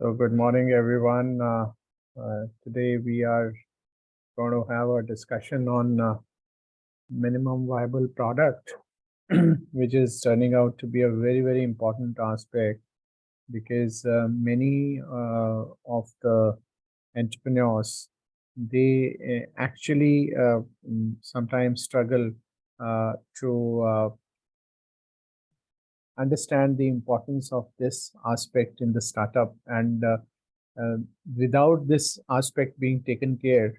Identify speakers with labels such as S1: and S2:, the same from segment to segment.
S1: So good morning, everyone. Today we are going to have a discussion on minimum viable product, which is turning out to be a very, very important aspect because many of the entrepreneurs, they actually sometimes struggle to understand the importance of this aspect in the startup, and uh, without this aspect being taken care,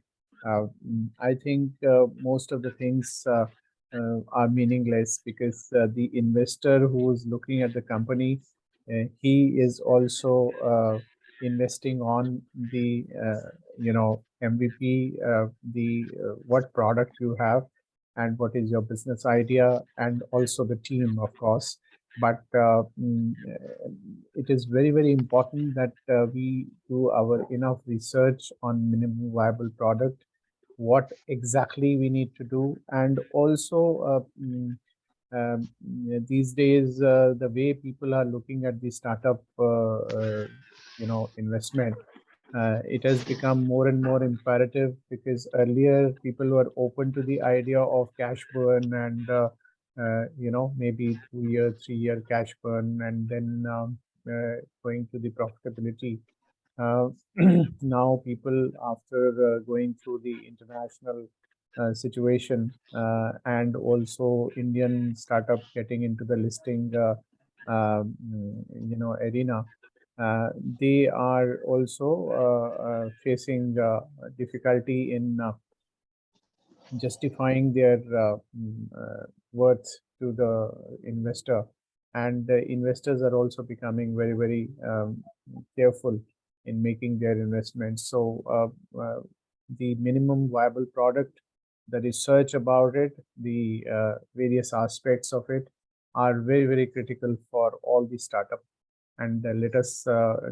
S1: I think most of the things are meaningless, because the investor who is looking at the company, he is also investing on the MVP, the what product you have, and what is your business idea, and also the team, of course. But it is very, very important that we do our enough research on minimum viable product, what exactly we need to do, and also these days the way people are looking at the startup investment, it has become more and more imperative, because earlier people were open to the idea of cash burn, and maybe 2 year 3 year cash burn, and then going to the profitability. uh, Now people, after going through the international situation, and also Indian startup getting into the listing arena, uh, they are also facing difficulty in justifying their worth to the investor, and the investors are also becoming very, very careful in making their investments. So the minimum viable product, the research about it, the various aspects of it are very, very critical for all the startup, and let us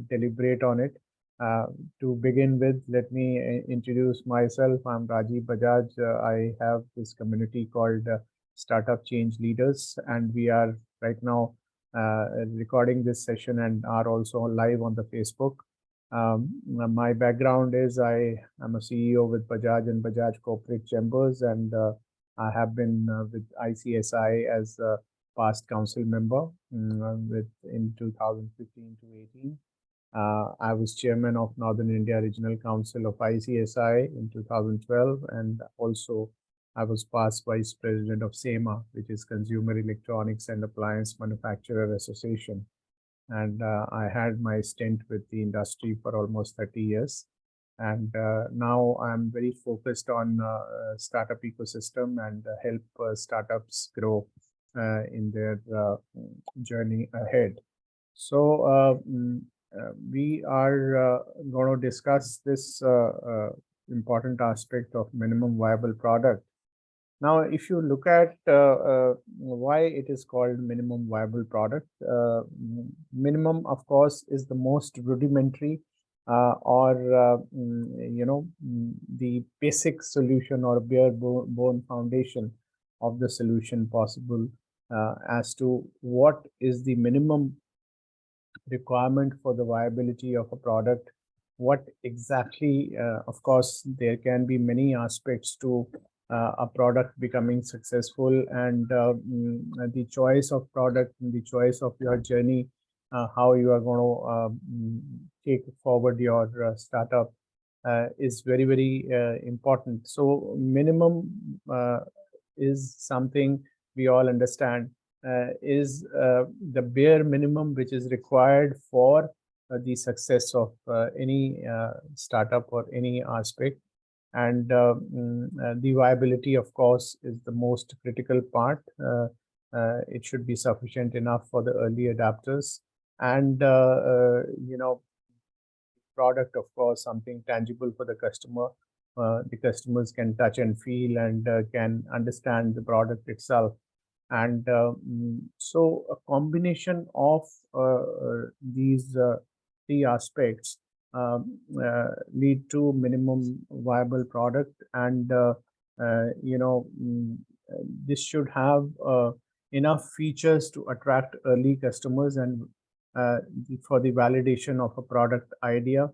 S1: deliberate on it. uh, to begin with, let me introduce myself. I'm Rajiv Bajaj. I have this community called Startup Change Leaders, and we are right now recording this session and are also live on the Facebook. My background is I am a CEO with Bajaj and Bajaj Corporate Chambers, and I have been with ICSI as a past council member, with in 2015 to 18. I was chairman of Northern India Regional Council of ICSI in 2012, and also I was past vice president of SEMA, which is Consumer Electronics and Appliance Manufacturer Association. And I had my stint with the industry for almost 30 years. And now I'm very focused on startup ecosystem, and help startups grow in their journey ahead. So we are going to discuss this important aspect of minimum viable product. Now, if you look at why it is called minimum viable product, minimum, of course, is the most rudimentary, the basic solution, or bare bone foundation of the solution possible, as to what is the minimum requirement for the viability of a product. What exactly, of course, there can be many aspects to a product becoming successful, and the choice of product and the choice of your journey, how you are going to take forward your startup, is very, very important. So minimum is something we all understand, is the bare minimum which is required for the success of any startup or any aspect. And the viability, of course, is the most critical part. It should be sufficient enough for the early adapters, and product, of course, something tangible for the customer. The customers can touch and feel, and can understand the product itself. And so a combination of these three aspects lead to minimum viable product. And this should have enough features to attract early customers, and uh, for the validation of a product idea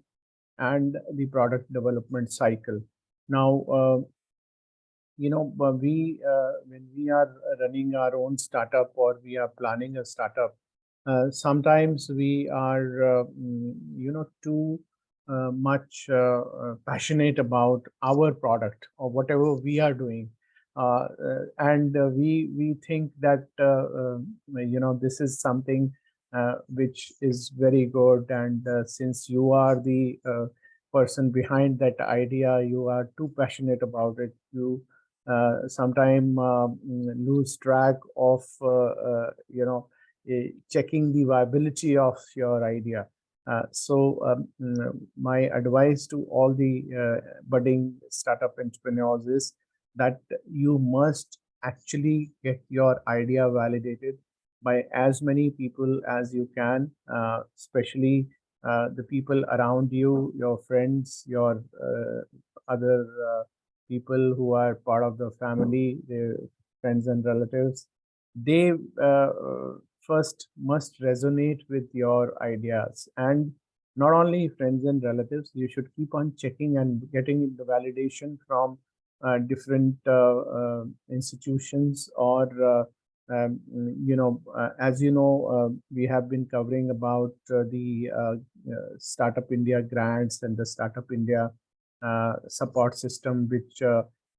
S1: and the product development cycle. Now, we when we are running our own startup or we are planning a startup, sometimes we are too much passionate about our product or whatever we are doing, and we think that this is something which is very good, and since you are the person behind that idea, you are too passionate about it, you sometime lose track of checking the viability of your idea. My advice to all the budding startup entrepreneurs is that you must actually get your idea validated by as many people as you can, especially the people around you, your friends, your other people who are part of the family, their friends and relatives. They first must resonate with your ideas. And not only friends and relatives, you should keep on checking and getting the validation from different institutions or as you know, we have been covering about the Startup India grants and the Startup India support system, which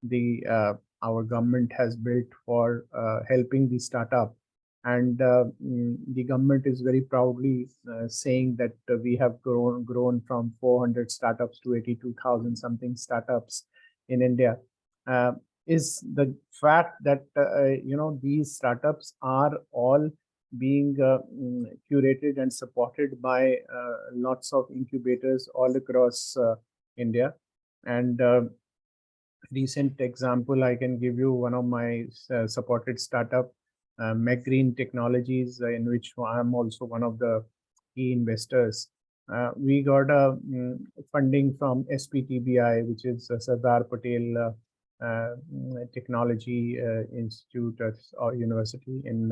S1: the our government has built for helping the startup. And the government is very proudly saying that we have grown from 400 startups to 82,000 something startups in India. Uh, is the fact that these startups are all being curated and supported by lots of incubators all across India. And recent example I can give you, one of my supported startup, McGreen Technologies, in which I'm also one of the key investors. We got a funding from SPTBI, which is Sardar Patel Technology Institute or University in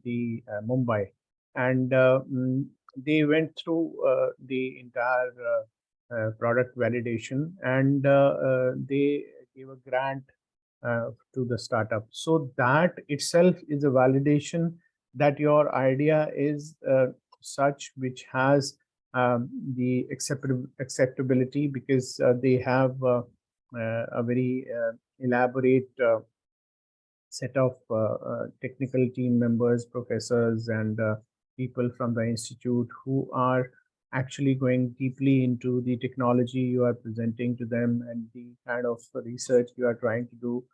S1: the Mumbai, and they went through the entire product validation, and they gave a grant to the startup. So that itself is a validation that your idea is such which has the acceptability, because they have a very elaborate set of technical team members, professors, and people from the institute who are actually going deeply into the technology you are presenting to them and the kind of research you are trying to do,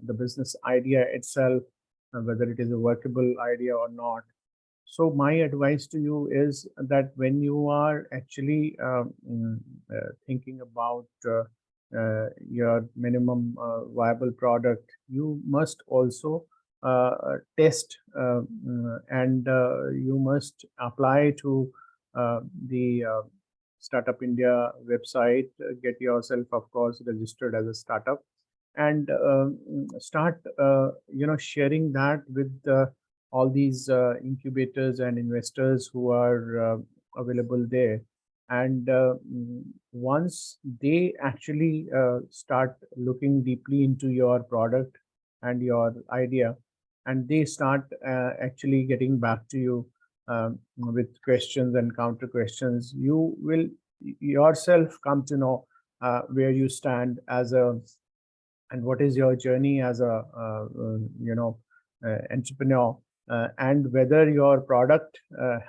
S1: the business idea itself, whether it is a workable idea or not. So my advice to you is that when you are actually thinking about your minimum viable product, you must also test and you must apply to the Startup India website, get yourself, of course, registered as a startup, and start sharing that with all these incubators and investors who are available there. And once they actually start looking deeply into your product and your idea, and they start actually getting back to you with questions and counter questions, you will yourself come to know where you stand as a, and what is your journey as a entrepreneur, and whether your product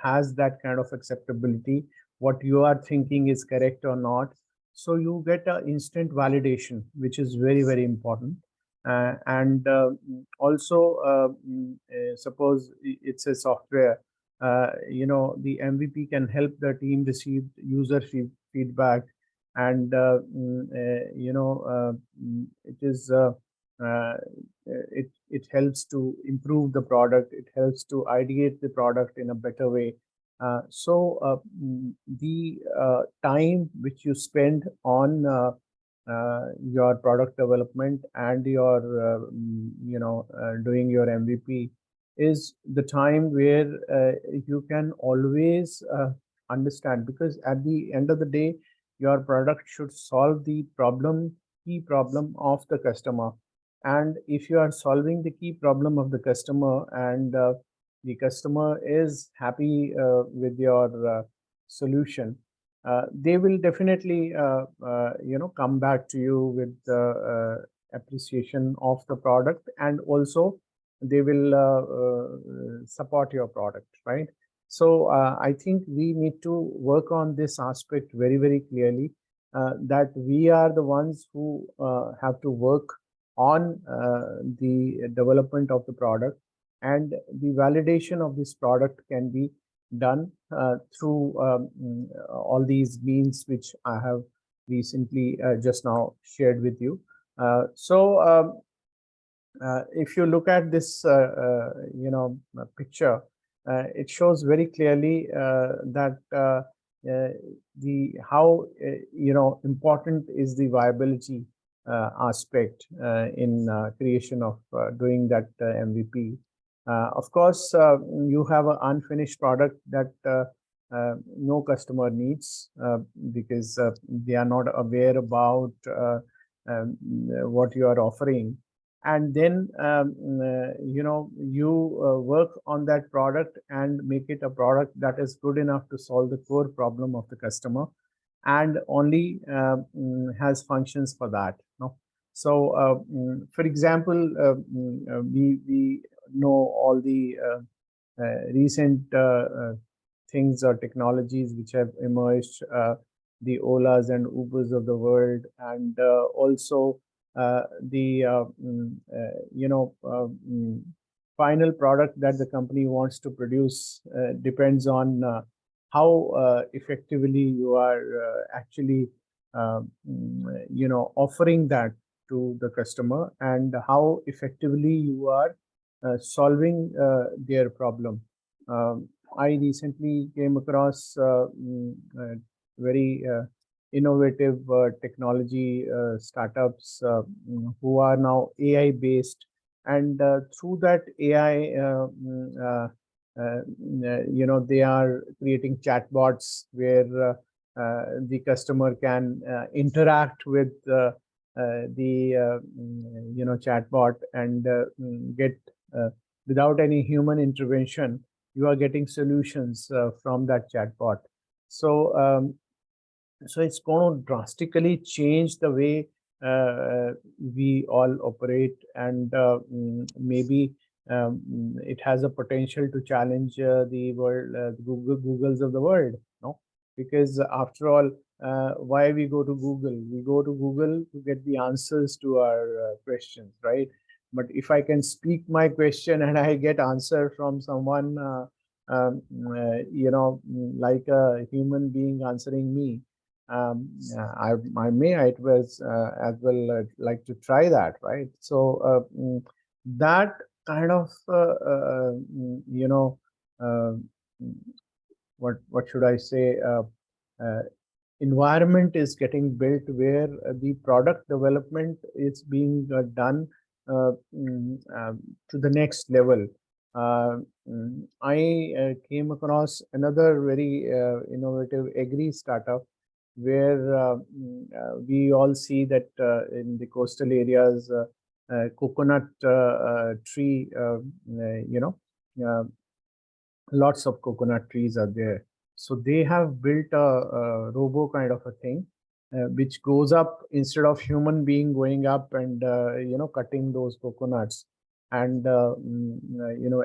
S1: has that kind of acceptability, what you are thinking is correct or not. So you get an instant validation, which is very, very important. And also suppose it's a software, the MVP can help the team receive user feedback, and it is it helps to improve the product, it helps to ideate the product in a better way. The time which you spend on your product development and your doing your MVP, is the time where you can always understand, because at the end of the day, your product should solve the key problem of the customer. And if you are solving the key problem of the customer, and the customer is happy with your solution, they will definitely come back to you with the appreciation of the product, and also they will support your product, right? So I think we need to work on this aspect very, very clearly, that we are the ones who have to work on the development of the product, and the validation of this product can be done through all these means which I have recently just now shared with you. If you look at this, picture, it shows very clearly that the how important is the viability aspect in creation of doing that MVP. Of course, you have an unfinished product that no customer needs, because they are not aware about what you are offering. And then you work on that product and make it a product that is good enough to solve the core problem of the customer, and only has functions for that. No? So, for example, we know all the recent things or technologies which have emerged, the Olas and Ubers of the world, and also the final product that the company wants to produce depends on how effectively you are actually offering that to the customer, and how effectively you are solving their problem. I recently came across very innovative technology startups who are now AI based, and through that AI, they are creating chatbots where the customer can interact with the chatbot, and get without any human intervention, you are getting solutions from that chatbot. So so it's going to drastically change the way we all operate, and maybe it has a potential to challenge the world, Googles of the world, no? Because after all, why we go to Google? We go to Google to get the answers to our questions, right? But if I can speak my question and I get answer from someone, like a human being answering me, I may it was as well like to try that, right? So that kind of what should I say? Uh, Environment is getting built where the product development is being done to the next level. I came across another very innovative agri startup where we all see that in the coastal areas, coconut tree, uh, lots of coconut trees are there. So they have built a robo kind of a thing, which goes up instead of human being going up and cutting those coconuts. And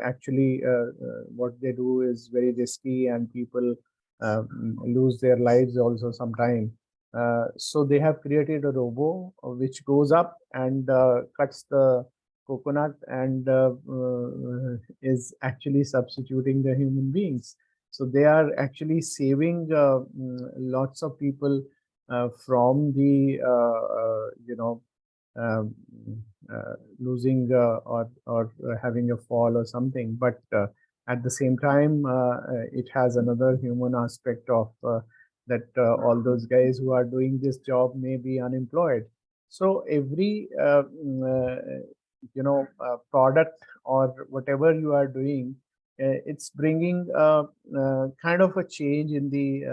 S1: actually, what they do is very risky, and people lose their lives also sometime. So they have created a robo which goes up and cuts the coconut, and is actually substituting the human beings. So they are actually saving lots of people from the um, losing or having a fall or something. But at the same time, it has another human aspect of that all those guys who are doing this job may be unemployed. So every product or whatever you are doing, it's bringing kind of a change in the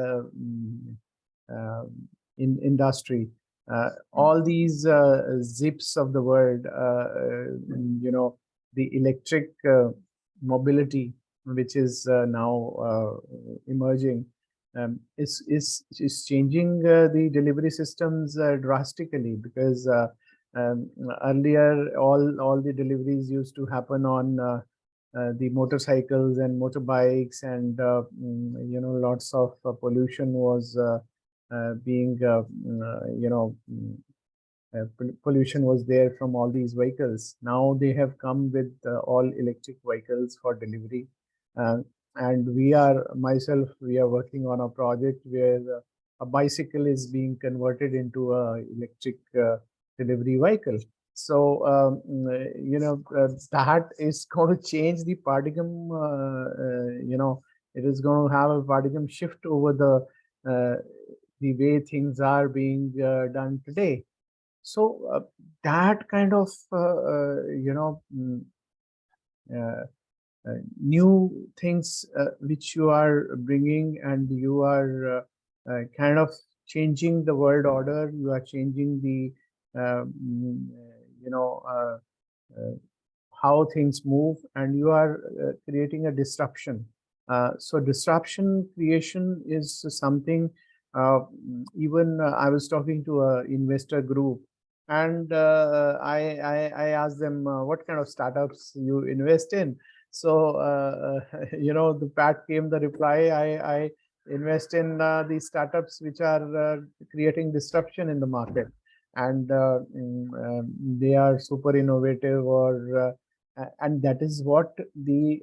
S1: in industry. All these zips of the world, the electric mobility, which is now emerging, is changing the delivery systems drastically, because earlier all the deliveries used to happen on the motorcycles and motorbikes, and lots of pollution was being pollution was there from all these vehicles. Now they have come with all electric vehicles for delivery. Uh, and we are working on a project where a bicycle is being converted into a electric delivery vehicle. So, that is going to change the paradigm, it is going to have a paradigm shift over the way things are being done today. So that kind of uh, new things which you are bringing, and you are kind of changing the world order. You are changing the you know how things move, and you are creating a disruption. So disruption creation is something. Uh, Even I was talking to a investor group, and I asked them what kind of startups you invest in. So the pat came the reply. I invest in the startups which are creating disruption in the market, and they are super innovative, or and that is what the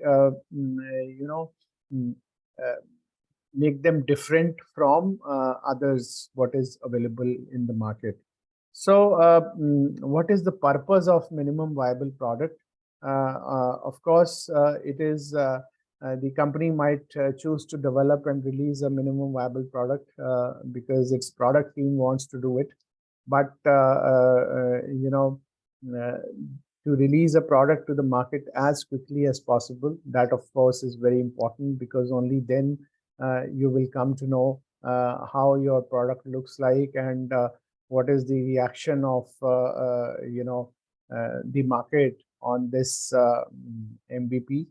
S1: mm, uh, make them different from others what is available in the market. So what is the purpose of minimum viable product? Of course, it is the company might choose to develop and release a minimum viable product because its product team wants to do it. But uh, to release a product to the market as quickly as possible, that of course is very important, because only then you will come to know how your product looks like, and what is the reaction of the market on this MVP.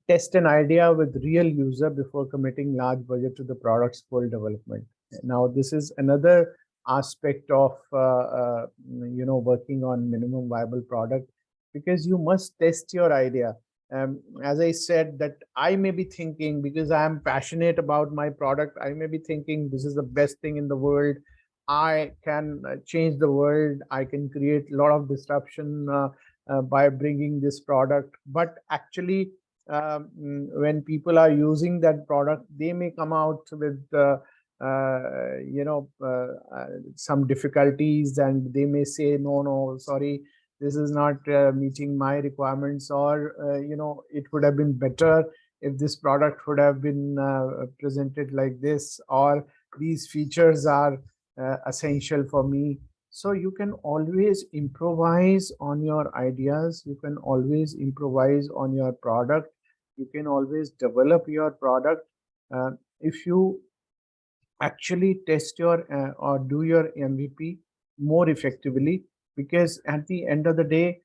S1: Test an idea with real user before committing large budget to the product's full development. Now, this is another aspect of working on minimum viable product, because you must test your idea. As I said, that I may be thinking, because I am passionate about my product, I may be thinking this is the best thing in the world. I can change the world. I can create a lot of disruption by bringing this product. But actually, when people are using that product, they may come out with some difficulties, and they may say, no, sorry, this is not meeting my requirements, or it would have been better if this product would have been presented like this, or these features are essential for me. So you can always improvise on your ideas, you can always improvise on your product, you can always develop your product if you actually test your or do your MVP more effectively. Because at the end of the day,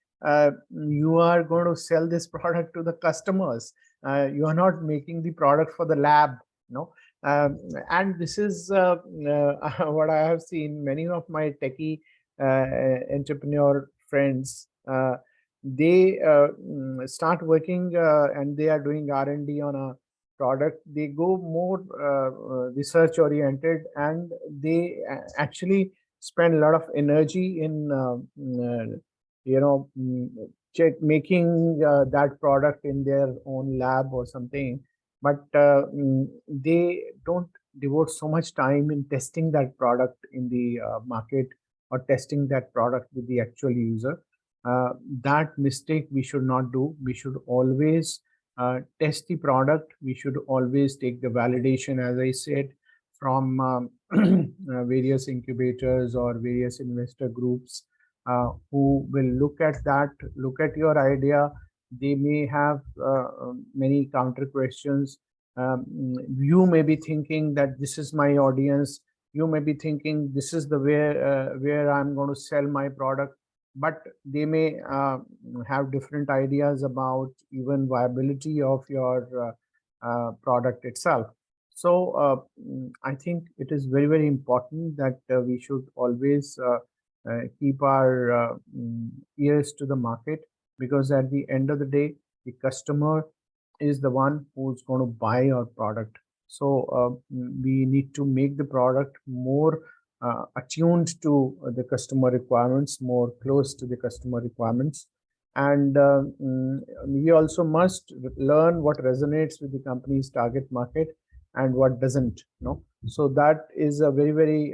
S1: you are going to sell this product to the customers. You are not making the product for the lab, no. And this is what I have seen. Many of my techie entrepreneur friends, they start working and they are doing R&D on a product. They go more research oriented, and they actually spend a lot of energy in check making that product in their own lab or something. But they don't devote so much time in testing that product in the market, or testing that product with the actual user. That mistake we should not do. We should always test the product. We should always take the validation, as I said, from various incubators or various investor groups. who will look at that, look at your idea. They may have many counter questions. You may be thinking that this is my audience. You may be thinking this is the where I'm going to sell my product, but they may have different ideas about even viability of your product itself. So I think it is very, very important that we should always keep our ears to the market, because at the end of the day, the customer is the one who's going to buy our product. So we need to make the product more attuned to the customer requirements, more close to the customer requirements. And we also must learn what resonates with the company's target market and what doesn't. So that is a very, very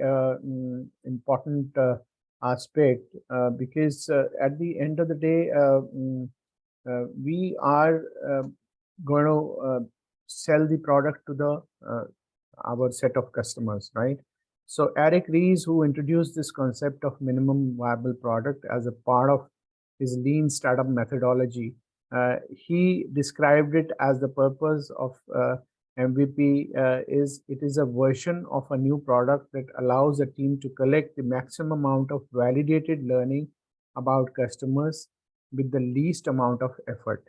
S1: important aspect, because at the end of the day, we are going to sell the product to the our set of customers, right? So Eric Ries, who introduced this concept of minimum viable product as a part of his lean startup methodology, he described it as the purpose of MVP is a version of a new product that allows a team to collect the maximum amount of validated learning about customers with the least amount of effort.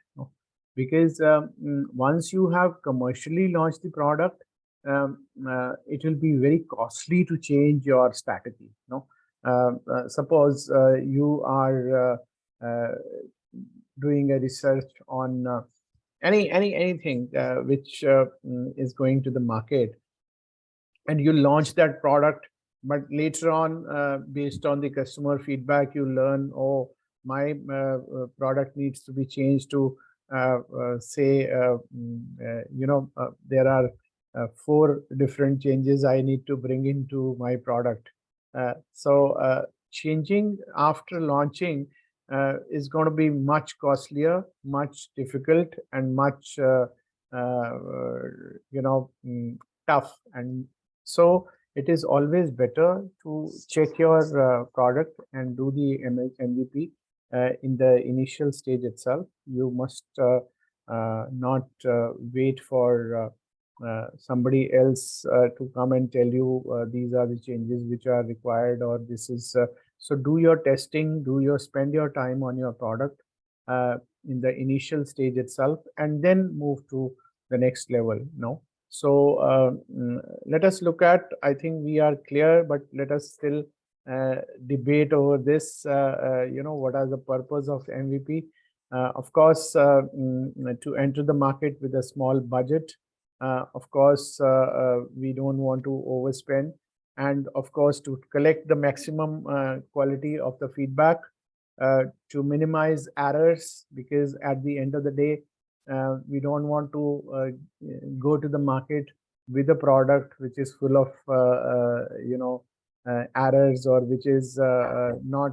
S1: Because once you have commercially launched the product, it will be very costly to change your strategy. Suppose you are doing a research on anything which is going to the market, and you launch that product, but later on, based on the customer feedback, you learn, oh, my product needs to be changed to say, there are 4 different changes I need to bring into my product. So changing after launching is going to be much costlier, much difficult, and much tough. And so it is always better to check your product and do the MVP in the initial stage itself. You must not wait for somebody else to come and tell you these are the changes which are required, or this is so do your testing, spend your time on your product in the initial stage itself, and then move to the next level. So let us look at, I think we are clear, but let us still debate over this. What are the purpose of MVP? Of course, to enter the market with a small budget. Of course, we don't want to overspend, and of course, to collect the maximum quality of the feedback, to minimize errors, because at the end of the day, we don't want to go to the market with a product which is full of errors, or which is not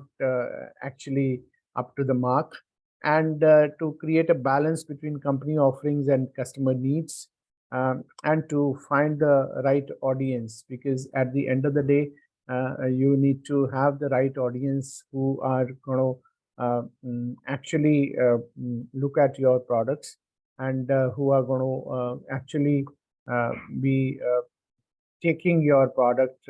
S1: actually up to the mark, and to create a balance between company offerings and customer needs, and to find the right audience, because at the end of the day, you need to have the right audience who are going to actually look at your products, and who are going to actually be taking your product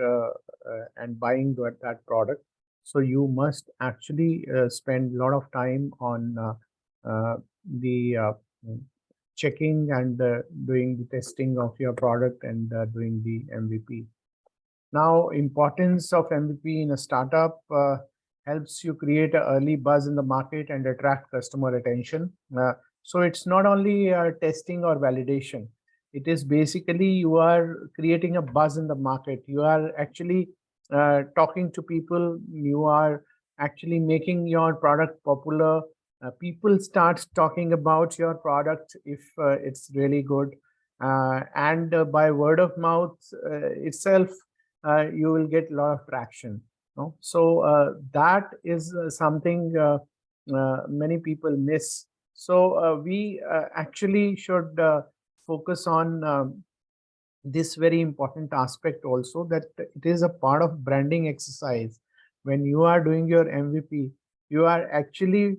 S1: and buying that product. So you must actually spend a lot of time on the checking and doing the testing of your product, and doing the MVP. Now, importance of MVP in a startup helps you create an early buzz in the market and attract customer attention. So it's not only testing or validation. It is basically you are creating a buzz in the market. You are actually talking to people. You are actually making your product popular. People start talking about your product if it's really good. And by word of mouth itself, you will get a lot of traction. So that is something many people miss. So we actually should focus on this very important aspect also, that it is a part of branding exercise. when you are doing your MVP, you are actually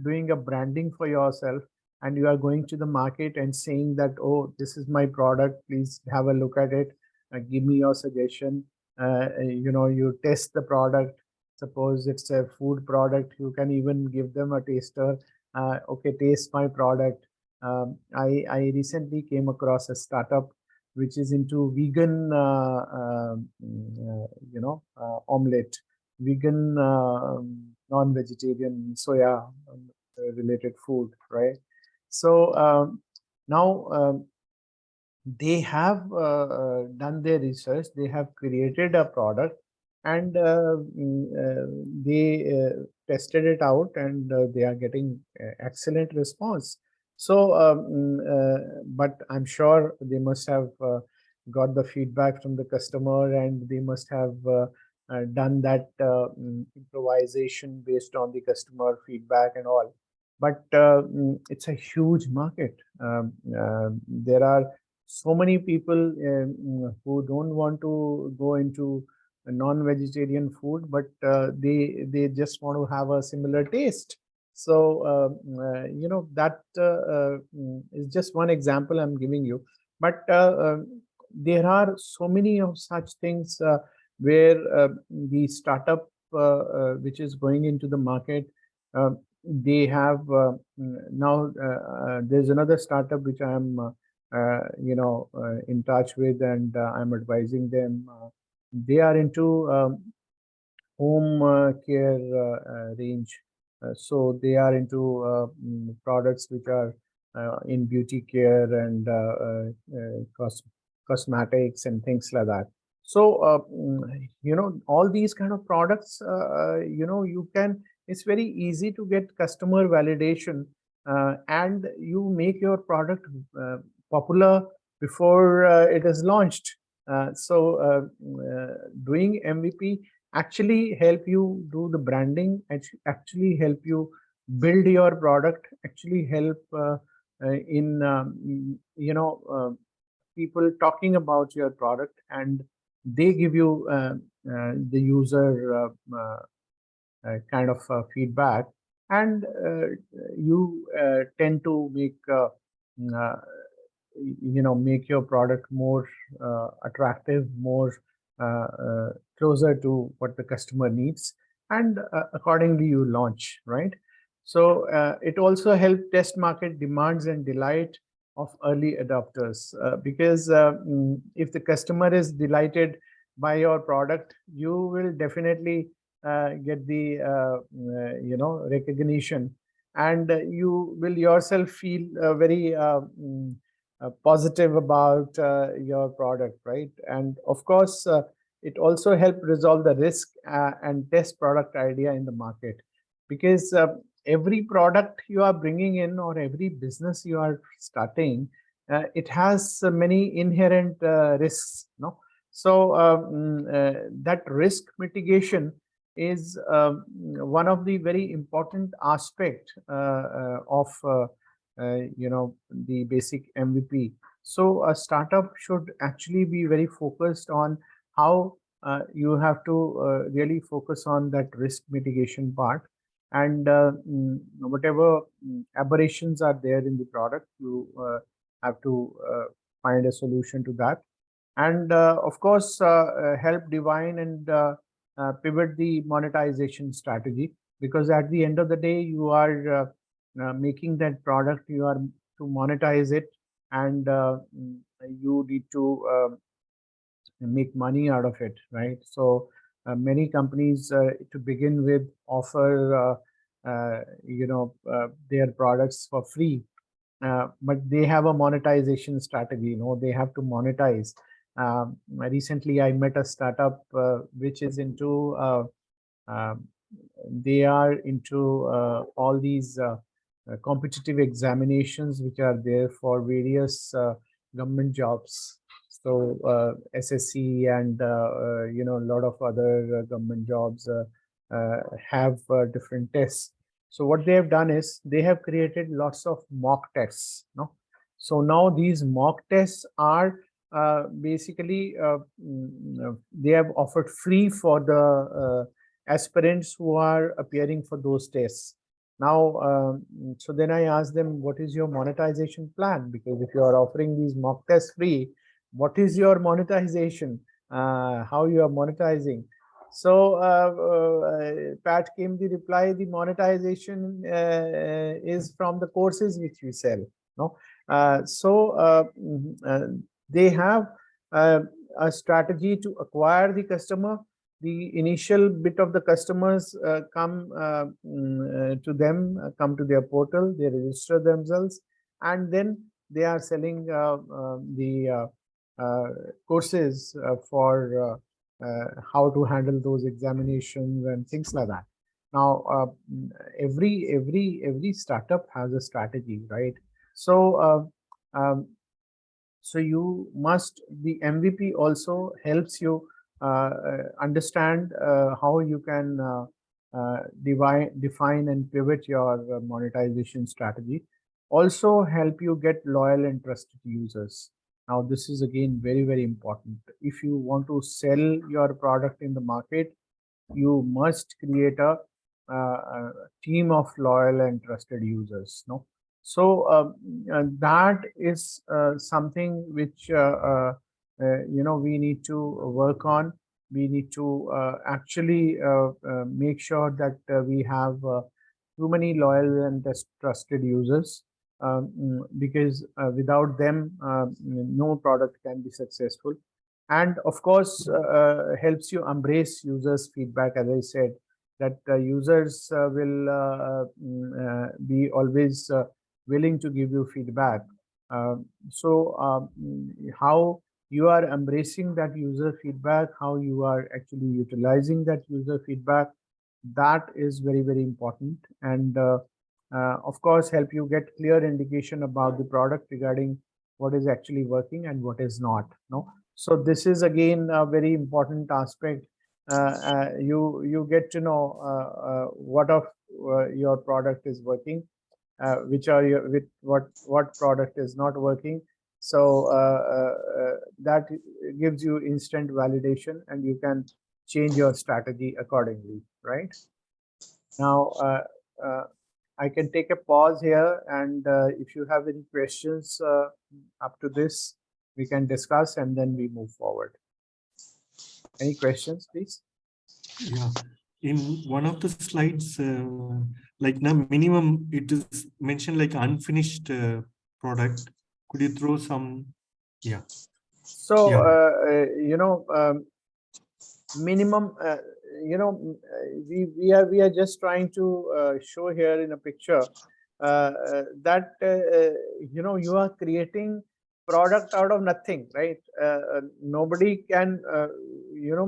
S1: doing a branding for yourself, and you are going to the market and saying that, oh, this is my product, please have a look at it, give me your suggestion. You test the product. Suppose it's a food product, you can even give them a taster. Okay, taste my product. I recently came across a startup which is into vegan, omelette, vegan, non-vegetarian, soya related food, right? So now they have done their research, they have created a product, and they tested it out, and they are getting excellent response. So but I'm sure they must have got the feedback from the customer, and they must have done that improvisation based on the customer feedback and all. But it's a huge market. There are so many people who don't want to go into a non-vegetarian food, but they just want to have a similar taste. So that is just one example I'm giving you. But there are so many of such things where the startup which is going into the market, they have now there's another startup which I am in touch with, and I'm advising them. They are into home care range. So they are into products which are in beauty care and cosmetics and things like that. So all these kind of products, you can. It's very easy to get customer validation, and you make your product popular before it is launched. Doing MVP actually help you do the branding, actually help you build your product, actually help in people talking about your product, and they give you the user kind of feedback, and you tend to make make your product more attractive, more closer to what the customer needs, and accordingly you launch, right? So it also helps test market demands and delight of early adopters, because if the customer is delighted by your product, you will definitely get the recognition, and you will yourself feel very positive about your product, right? And of course, it also helps resolve the risk and test product idea in the market, because every product you are bringing in, or every business you are starting, it has many inherent risks, no? So that risk mitigation is one of the very important aspect of the basic MVP. So a startup should actually be very focused on how you have to really focus on that risk mitigation part, and whatever aberrations are there in the product, you have to find a solution to that, and of course help divine and pivot the monetization strategy, because at the end of the day, you are making that product, you are to monetize it, and you need to make money out of it, right? So many companies to begin with offer their products for free, but they have a monetization strategy. They have to monetize. Recently I met a startup which is into um, they are into all these competitive examinations which are there for various government jobs. So SSC and a lot of other government jobs have different tests. So what they have done is they have created lots of mock tests. No, so now these mock tests are basically they have offered free for the aspirants who are appearing for those tests. Now, so then I ask them, what is your monetization plan? Because if you are offering these mock tests free, what is your monetization? How you are monetizing? So Pat came the reply: the monetization is from the courses which we sell. No, they have uh, a strategy to acquire the customer. The initial bit of the customers come to them, come to their portal, they register themselves, and then they are selling the courses for how to handle those examinations and things like that. Now, every startup has a strategy, right? So so you must, the MVP also helps you understand how you can define and pivot your monetization strategy. Also help you get loyal and trusted users. Now, this is again very important. If you want to sell your product in the market, you must create a team of loyal and trusted users. No, so that is something which we need to work on. We need to actually make sure that we have too many loyal and trusted users, because without them, no product can be successful. And of course, helps you embrace users feedback. As I said, that users will be always willing to give you feedback. How you are embracing that user feedback, how you are actually utilizing that user feedback, that is very important. And of course, help you get clear indication about the product regarding what is actually working and what is not. No, so this is again a very important aspect. You get to know what of your product is working, which are your with what product is not working. So that gives you instant validation, and you can change your strategy accordingly, right? Now, I can take a pause here, and if you have any questions up to this, we can discuss, and then we move forward. Any questions, please?
S2: Yeah. In one of the slides, like now minimum, it is mentioned like unfinished product. Could you throw some? Yeah.
S1: So,
S2: Yeah.
S1: Minimum, we are just trying to show here in a picture that you are creating product out of nothing, right? Nobody can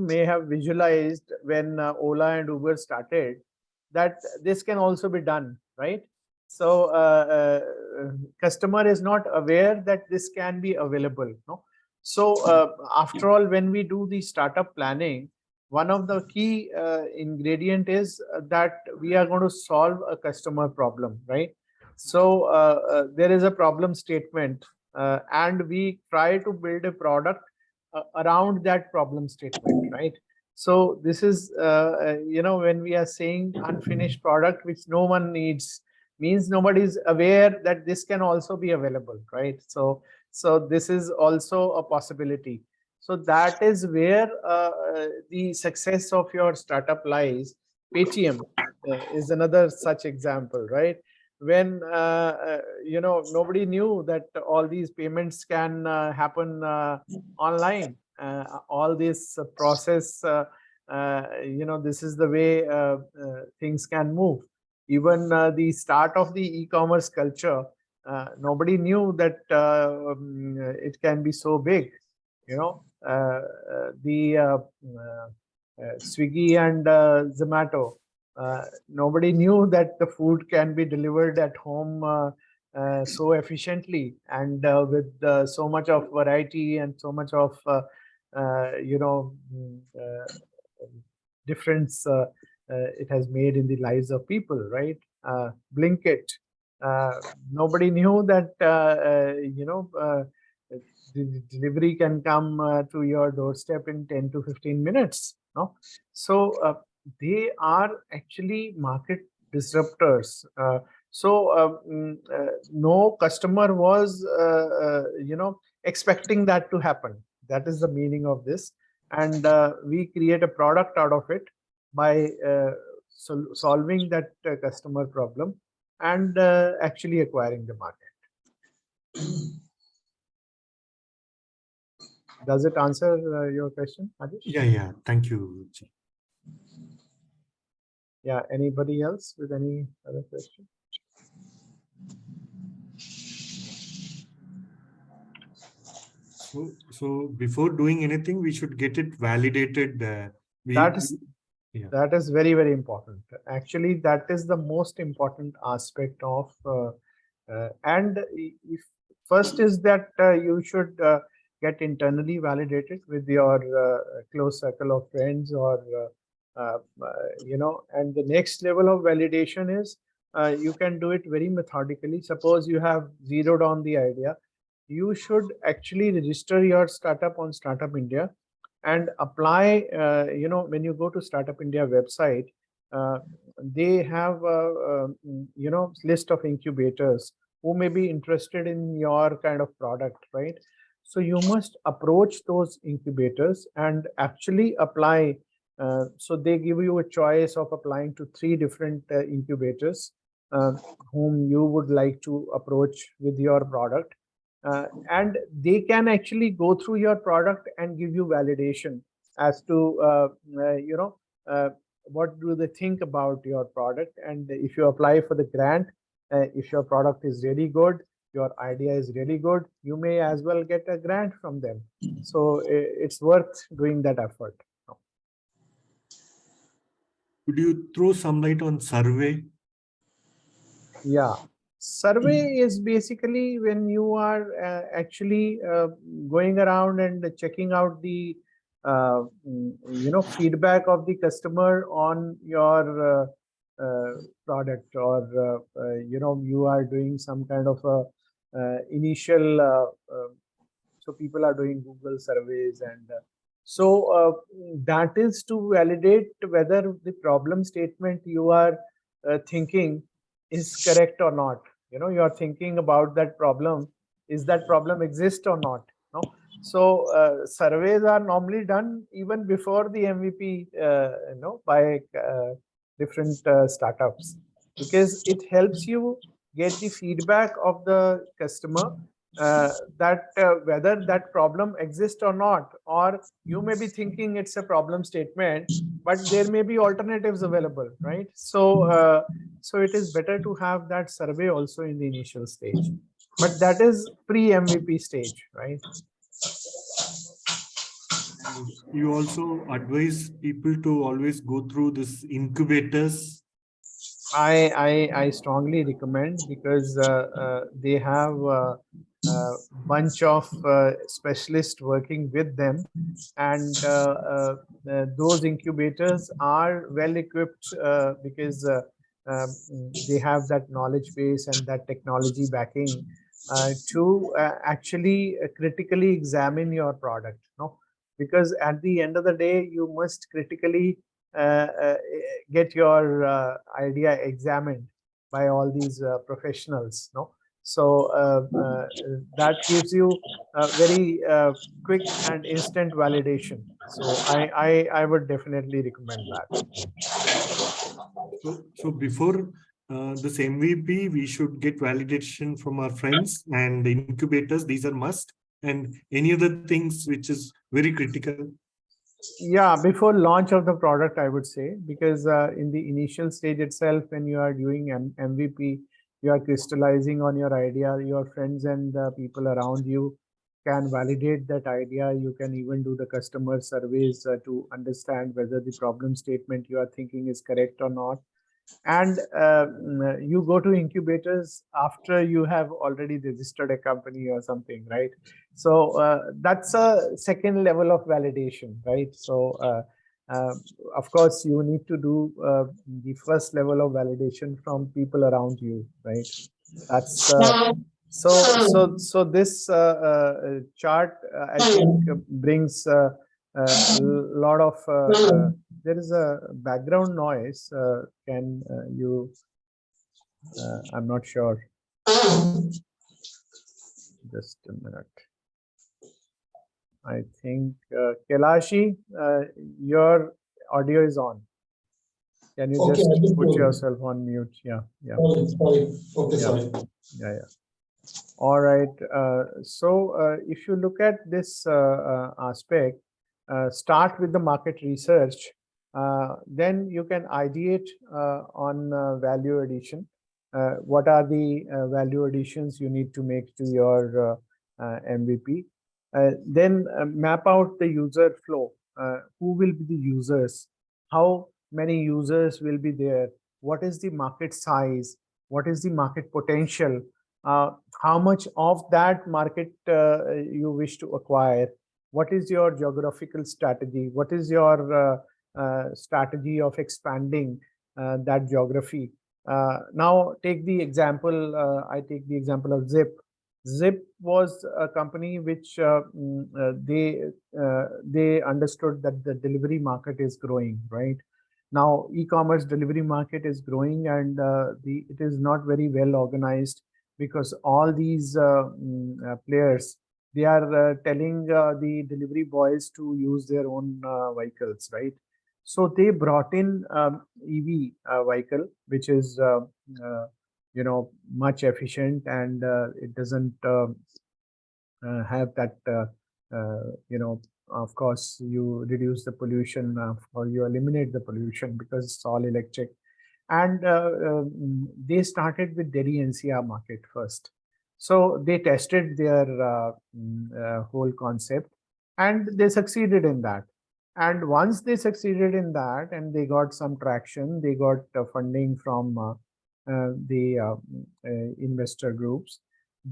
S1: may have visualized when Ola and Uber started that this can also be done, right? So customer is not aware that this can be available. No, so after all, when we do the startup planning, one of the key ingredient is that we are going to solve a customer problem, right? So there is a problem statement, and we try to build a product around that problem statement, right? So this is when we are saying unfinished product which no one needs, means nobody is aware that this can also be available, right? So this is also a possibility. So that is where the success of your startup lies. Paytm is another such example, right? When nobody knew that all these payments can happen online. All this process, this is the way things can move. Even the start of the e-commerce culture, nobody knew that it can be so big. The Swiggy and Zomato, nobody knew that the food can be delivered at home so efficiently, and with so much of variety and so much of difference it has made in the lives of people, right? Blinkit, nobody knew that the delivery can come to your doorstep in 10 to 15 minutes. No, so they are actually market disruptors. No customer was, expecting that to happen. That is the meaning of this, and we create a product out of it by solving that customer problem and actually acquiring the market. Does it answer your question, Adish?
S2: Yeah. Thank you.
S1: Yeah. Anybody else with any other question?
S2: So before doing anything, we should get it validated.
S1: That is
S2: Yeah.
S1: That is very, very important. Actually, that is the most important aspect of, and if, first is that you should get internally validated with your close circle of friends, or, and the next level of validation is you can do it very methodically. Suppose you have zeroed on the idea, you should actually register your startup on Startup India and apply. When you go to Startup India website, they have a, list of incubators who may be interested in your kind of product, right? So you must approach those incubators and actually apply. So they give you a choice of applying to 3 different incubators uh, whom you would like to approach with your product, and they can actually go through your product and give you validation as to uh, what do they think about your product. And if you apply for the grant, if your product is really good, your idea is really good, you may as well get a grant from them. So it's worth doing that effort.
S2: Could you throw some light on survey?
S1: Yeah. Survey is basically when you are actually going around and checking out the feedback of the customer on your product, or you are doing some kind of a initial so people are doing Google surveys, and that is to validate whether the problem statement you are thinking is correct or not. You are thinking about that problem, is that problem exist or not? No. So surveys are normally done even before the MVP, by different startups, because it helps you get the feedback of the customer, that whether that problem exists or not, or you may be thinking it's a problem statement, but there may be alternatives available, right? So it is better to have that survey also in the initial stage, but that is pre-MVP stage, right?
S2: And you also advise people to always go through this incubators.
S1: I strongly recommend, because they have a bunch of specialists working with them, and those incubators are well equipped, because they have that knowledge base and that technology backing to actually critically examine your product. No, because at the end of the day, you must critically get your idea examined by all these professionals. No, so that gives you a very quick and instant validation. So I would definitely recommend that.
S2: So before this MVP, we should get validation from our friends and the incubators. These are must. And any other things which is very critical.
S1: Yeah, before launch of the product, I would say, because in the initial stage itself, when you are doing MVP, you are crystallizing on your idea. Your friends and people around you can validate that idea. You can even do the customer surveys to understand whether the problem statement you are thinking is correct or not. And you go to incubators after you have already registered a company or something, right? So that's a second level of validation, right? So uh, of course you need to do the first level of validation from people around you, right? That's so this chart I think brings a lot of there is a background noise. Can you? I'm not sure. Just a minute. I think Kailashi, your audio is on. Can you
S3: Okay,
S1: just put yourself on mute? Yeah, yeah.
S3: sorry. Okay,
S1: Yeah.
S3: sorry.
S1: Yeah. All right. So if you look at this aspect, start with the market research. Then you can ideate on value addition. What are the value additions you need to make to your MVP? Then map out the user flow. Who will be the users? How many users will be there? What is the market size? What is the market potential? Uh, how much of that market you wish to acquire? What is your geographical strategy? What is your strategy of expanding that geography? Now take the example, I take the example of Zip. Zip was a company which they understood that the delivery market is growing, right? Now e-commerce delivery market is growing, and it is not very well organized, because all these players, they are telling the delivery boys to use their own vehicles, right? So they brought in EV vehicle, which is much efficient, and it doesn't have that of course you reduce the pollution, or you eliminate the pollution, because it's all electric. And they started with Delhi NCR market first. So they tested their whole concept, and they succeeded in that. And once they succeeded in that, and they got some traction, they got funding from the investor groups.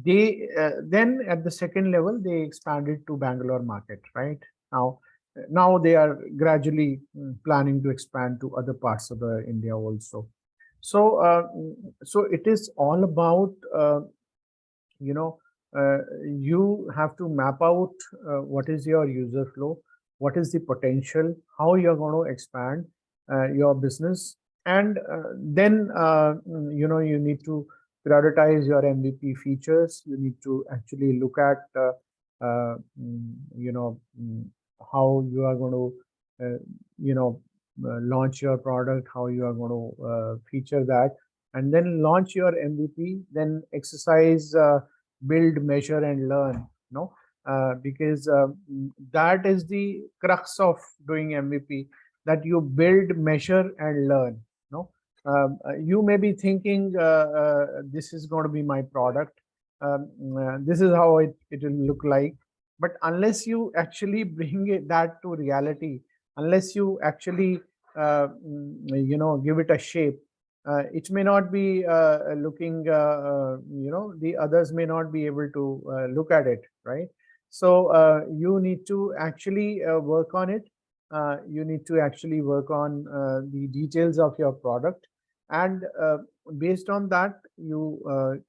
S1: They then at the second level, they expanded to Bangalore market, right? Now they are gradually planning to expand to other parts of the India also. So so it is all about you know you have to map out what is your user flow, what is the potential, how you're going to expand your business. And then you need to prioritize your MVP features. You need to actually look at how you are going to launch your product, how you are going to feature that, and then launch your MVP. Then exercise, build, measure, and learn. Because that is the crux of doing MVP. That you build, measure, and learn. You may be thinking this is going to be my product. This is how it will look like. But unless you actually bring that to reality, unless you actually give it a shape, it may not be looking, the others may not be able to look at it, right? So you need to actually work on it. You need to actually work on the details of your product, and based on that, you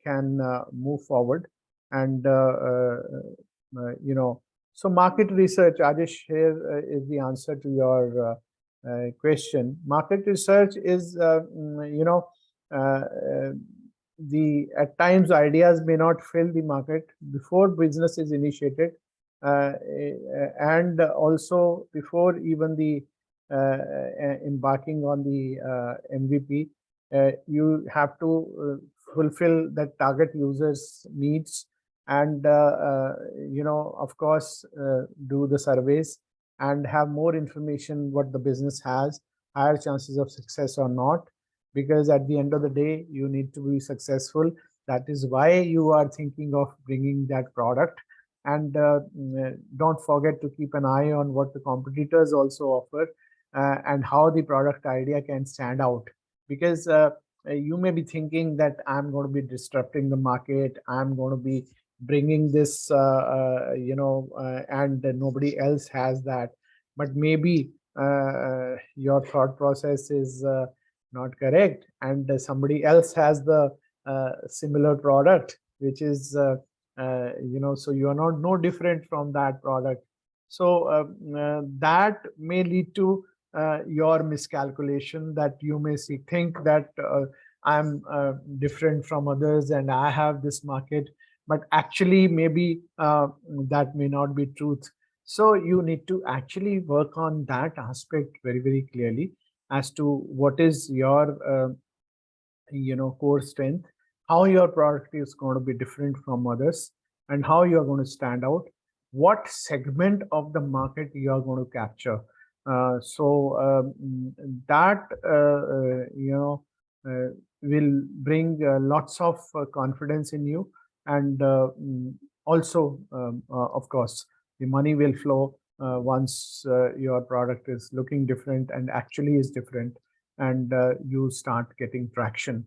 S1: can move forward. And so market research, Adesh, here is the answer to your question. Market research is the at times ideas may not fill the market before business is initiated, and also before even the embarking on the MVP. You have to fulfill the target users needs, and of course do the surveys and have more information what the business has, higher chances of success or not. Because at the end of the day, you need to be successful. That is why you are thinking of bringing that product. And don't forget to keep an eye on what the competitors also offer, and how the product idea can stand out. Because you may be thinking that I'm going to be disrupting the market, I'm going to be bringing this and nobody else has that. But maybe your thought process is not correct, and somebody else has the similar product, which is so you are not no different from that product. So that may lead to your miscalculation, that you may think that I'm different from others and I have this market, but actually maybe that may not be truth. So you need to actually work on that aspect very, very clearly as to what is your core strength, how your product is going to be different from others, and how you're going to stand out, what segment of the market you are going to capture. So that will bring lots of confidence in you, and also of course the money will flow once your product is looking different and actually is different, and you start getting traction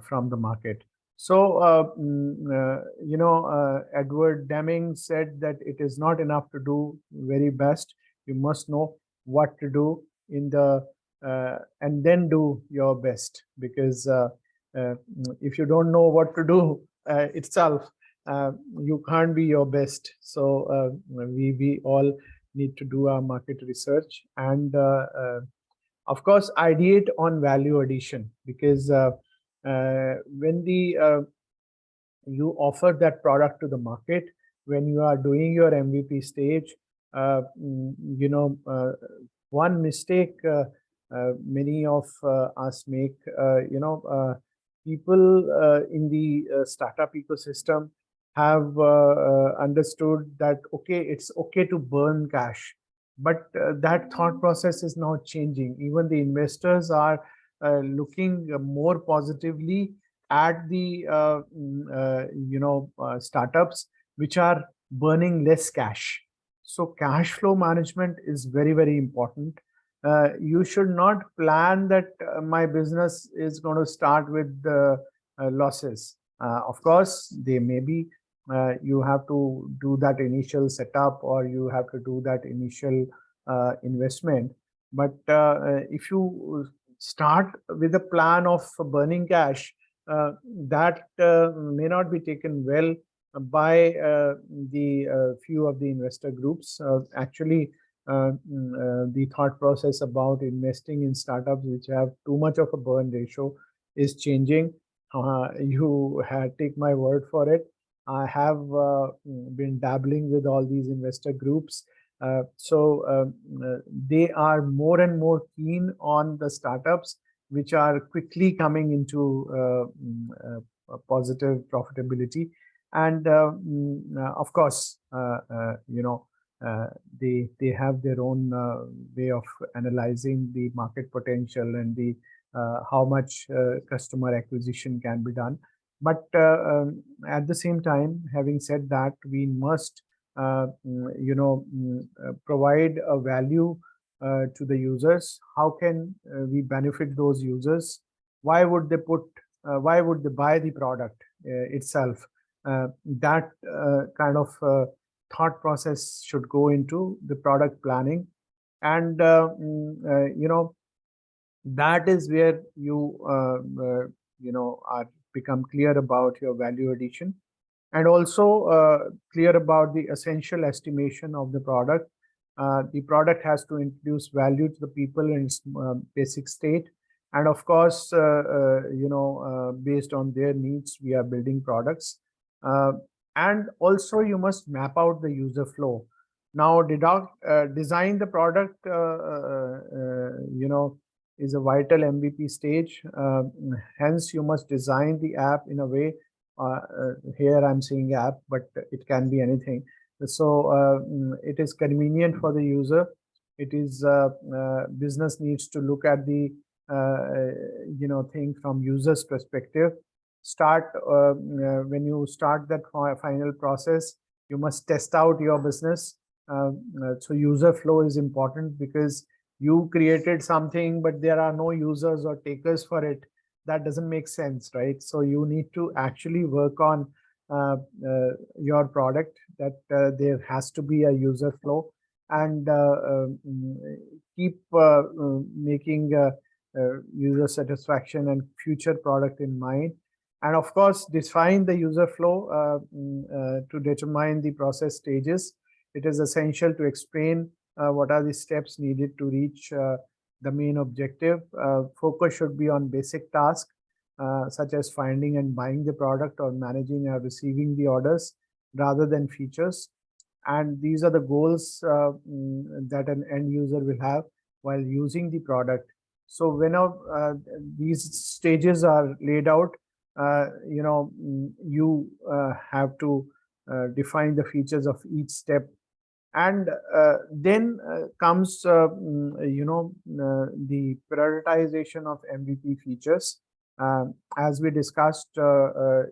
S1: from the market. So, Edward Deming said that it is not enough to do very best. You must know what to do in the and then do your best, because if you don't know what to do itself, you can't be your best. So we all need to do our market research, and of course ideate on value addition, because when the you offer that product to the market, when you are doing your MVP stage, you know, one mistake many of us make, people in the startup ecosystem have understood that, okay, it's okay to burn cash. But that thought process is now changing. Even the investors are looking more positively at the startups which are burning less cash. So cash flow management is very, very important. You should not plan that my business is going to start with losses. Of course, they may be. You have to do that initial setup, or you have to do that initial investment. But if you start with a plan of burning cash, that may not be taken well by the few of the investor groups. Actually, the thought process about investing in startups which have too much of a burn ratio is changing. You take my word for it. I have been dabbling with all these investor groups. So they are more and more keen on the startups which are quickly coming into positive profitability. And of course, they have their own way of analyzing the market potential and the how much customer acquisition can be done. But at the same time, having said that, we must provide a value to the users. How can we benefit those users? Why would they why would they buy the product itself? That kind of thought process should go into the product planning. And that is where you are become clear about your value addition, and also clear about the essential estimation of the product. The product has to introduce value to the people in its basic state. And of course, based on their needs, we are building products. And also, you must map out the user flow. Now, design the product, is a vital MVP stage. Hence, you must design the app in a way. Here I'm saying app, but it can be anything. So it is convenient for the user. It is business needs to look at the thing from user's perspective. When you start that final process, you must test out your business. So user flow is important, because you created something but there are no users or takers for it. That doesn't make sense, right? So you need to actually work on your product, that there has to be a user flow, and keep making user satisfaction and future product in mind. And of course, define the user flow to determine the process stages. It is essential to explain what are the steps needed to reach the main objective. Focus should be on basic tasks such as finding and buying the product or managing or receiving the orders rather than features. And these are the goals that an end user will have while using the product. So when these stages are laid out, you have to define the features of each step. And then comes the prioritization of MVP features. As we discussed, to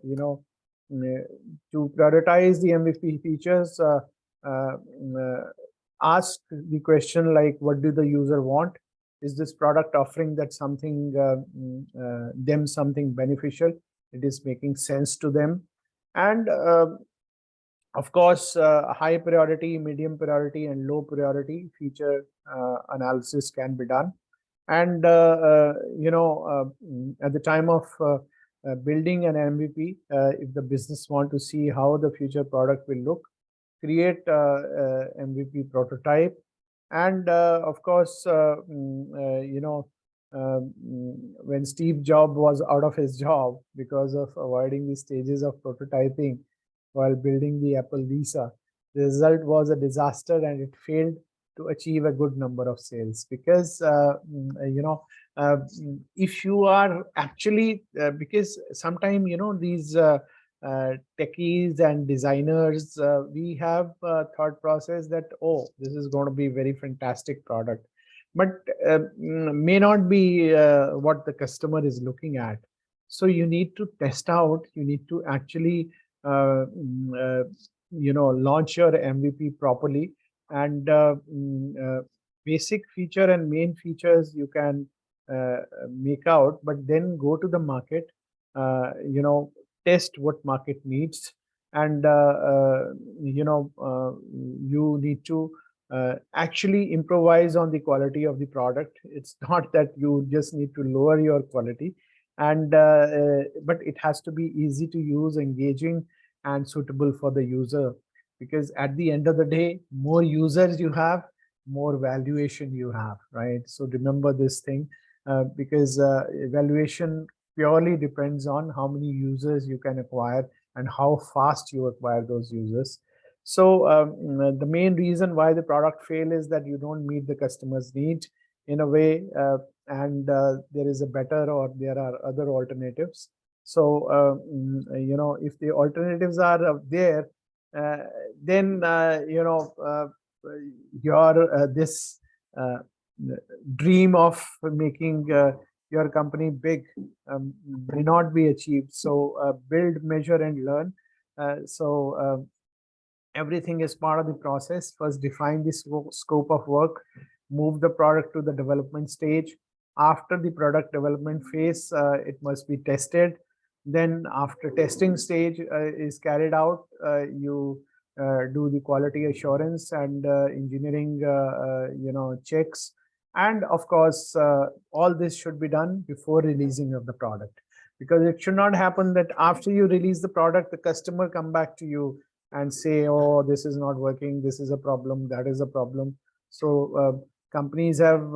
S1: prioritize the MVP features, ask the question like, what do the user want? Is this product offering that something them something beneficial? It is making sense to them. And of course, high priority, medium priority, and low priority feature analysis can be done. And at the time of building an MVP, if the business want to see how the future product will look, create MVP prototype. And of course, when Steve Jobs was out of his job because of avoiding the stages of prototyping while building the Apple Lisa, the result was a disaster, and it failed to achieve a good number of sales. Because if you are actually because sometimes these techies and designers, we have thought process that, oh, this is going to be very fantastic product, but may not be what the customer is looking at. So you need to test out, you need to actually launch your MVP properly. And basic feature and main features you can make out, but then go to the market, test what market needs. And you need to actually improvise on the quality of the product. It's not that you just need to lower your quality, and but it has to be easy to use, engaging, and suitable for the user. Because at the end of the day, more users you have, more valuation you have, right? So remember this thing, because valuation purely depends on how many users you can acquire and how fast you acquire those users. So the main reason why the product fail is that you don't meet the customer's need in a way, and there is a better, or there are other alternatives. So if the alternatives are there, then your this dream of making your company big may not be achieved. So build, measure, and learn. Everything is part of the process. First, define the scope of work, move the product to the development stage. After the product development phase, it must be tested. Then after testing stage is carried out, you do the quality assurance and engineering checks. And of course, all this should be done before releasing of the product, because it should not happen that after you release the product, the customer come back to you and say, oh, this is not working, this is a problem, that is a problem. So companies have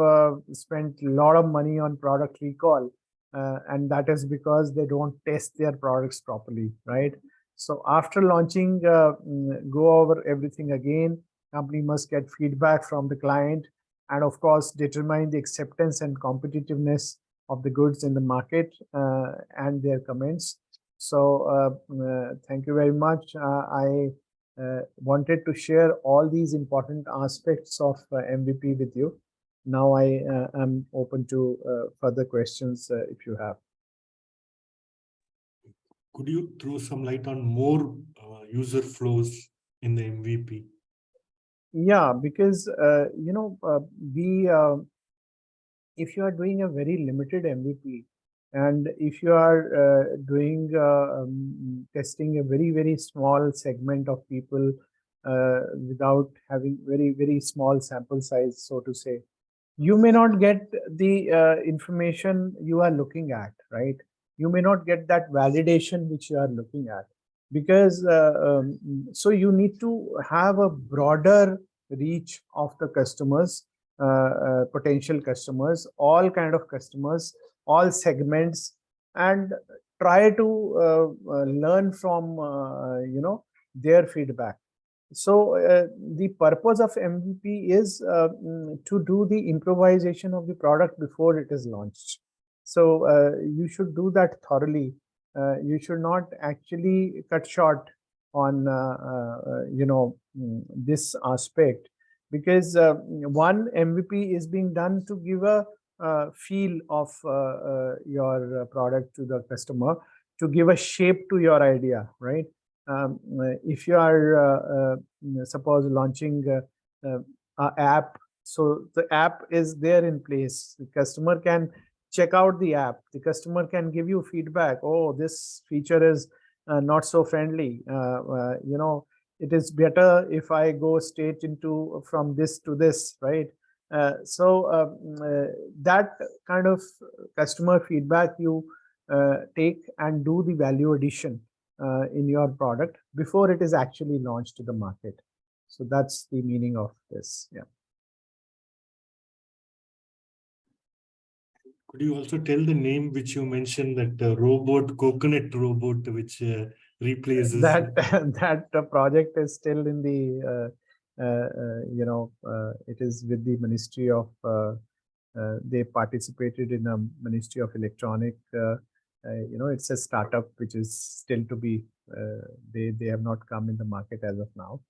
S1: spent a lot of money on product recall, and that is because they don't test their products properly, right? So after launching, go over everything again. Company must get feedback from the client, and of course determine the acceptance and competitiveness of the goods in the market, and their comments. So thank you very much. I wanted to share all these important aspects of MVP with you. Now I am open to further questions if you have.
S2: Could you throw some light on more user flows in the MVP?
S1: Yeah, because if you are doing a very limited MVP, and if you are doing testing a very small segment of people without having very small sample size, so to say, you may not get the information you are looking at, right? You may not get that validation which you are looking at, because so you need to have a broader reach of the customers, potential customers, all kind of customers, all segments, and try to learn from their feedback. So the purpose of MVP is to do the improvisation of the product before it is launched. So you should do that thoroughly. You should not actually cut short on this aspect, because one MVP is being done to give a feel of your product to the customer, to give a shape to your idea, right? If you are suppose launching a app, so the app is there in place, the customer can check out the app, the customer can give you feedback, oh, this feature is not so friendly, it is better if I go straight into from this to this, right? That kind of customer feedback you take and do the value addition in your product before it is actually launched to the market. So that's the meaning of this. Yeah.
S2: Could you also tell the name which you mentioned, that robot, coconut robot, which replaces
S1: that project is still in the it is with the Ministry of they participated in a Ministry of Electronic. It's a startup which is still to be. They have not come in the market as of now.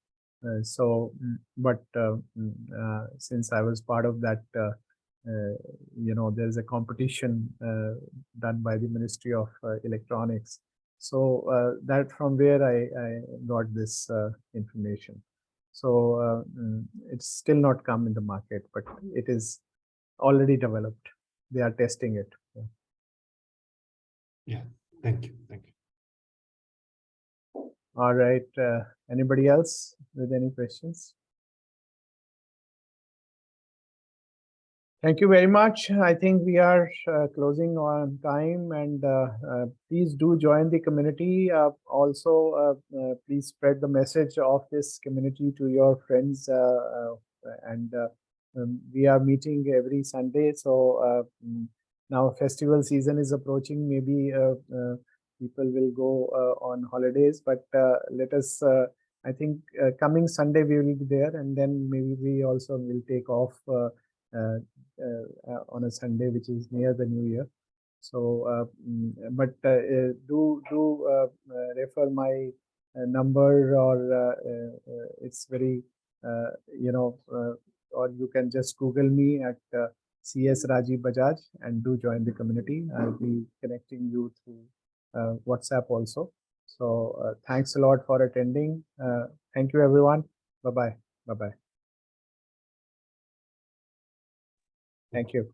S1: Since I was part of that, there's a competition done by the Ministry of Electronics. So that from where I got this information. So it's still not come in the market, but it is already developed. They are testing it.
S2: Yeah, thank you.
S1: All right. Anybody else with any questions? Thank you very much. I think we are closing on time, and please do join the community. Also, please spread the message of this community to your friends. We are meeting every Sunday. So now festival season is approaching. Maybe people will go on holidays, but let us. I think coming Sunday we will be there, and then maybe we also will take off. On a Sunday, which is near the New Year. So, do refer my number, or it's very or you can just Google me at CS Rajiv Bajaj and do join the community. I'll be connecting you through WhatsApp also. So thanks a lot for attending. Thank you, everyone. Bye-bye. Bye-bye. Thank you.